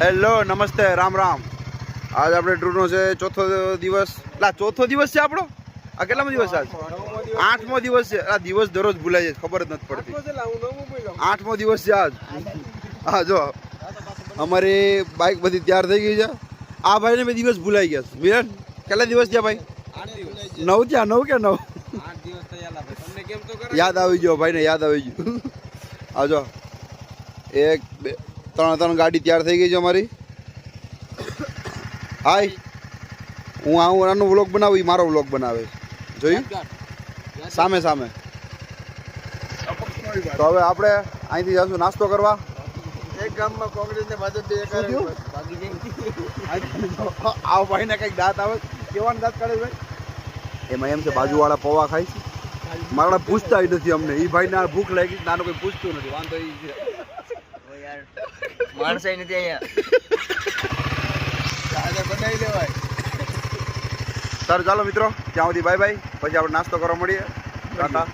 Hello નમસ્તે રામ રામ. આજ આપણે ટૂરનો છે ચોથો દિવસ. ચોથો દિવસ છે આપણો. આ કેટલામો દિવસ આજ? 8મો દિવસ છે. આ દિવસ દરરોજ ભૂલાઈ જાય, ખબર જ નથી પડતી. 8મો દિવસ છે આજ. હા જો અમારી બાઇક બધી તૈયાર થઈ ગઈ છે. આ ભાઈને બે દિવસ ભૂલાઈ ગયા છે. વિરાટ કેટલા દિવસ થયા ભાઈ? 9 થયા. 9 કે 9? યાદ આવી ગયો ભાઈને, યાદ આવી ગયું. હા જો 1 2 3 ગાડી તૈયાર થઈ ગઈ છે અમારી. હાય હું આનો વ્લોગ બનાવું, મારો વ્લોગ બનાવે જોયું સામે સામે. તો હવે આપણે અહીંથી જઈશું નાસ્તો કરવા. એક ગામમાં કોંગ્રેસ ને ભાજપ આવો ભાઈને કંઈક દાંત આવે. કેવાનું દાંત કાઢે ભાઈ? એમાં એમ છે બાજુવાળા પૌવા ખાય છે. મારા પૂછતા નથી અમને. એ ભાઈને ભૂખ લાગી, નાનો કોઈ પૂછતું નથી. વાંધો એ છે માણસ નથી અહીંયા બનાવી દેવાય. સર ચાલો મિત્રો ત્યાં સુધી બાય બાય. પછી આપણે નાસ્તો કરવા મળીએ. ટાટા.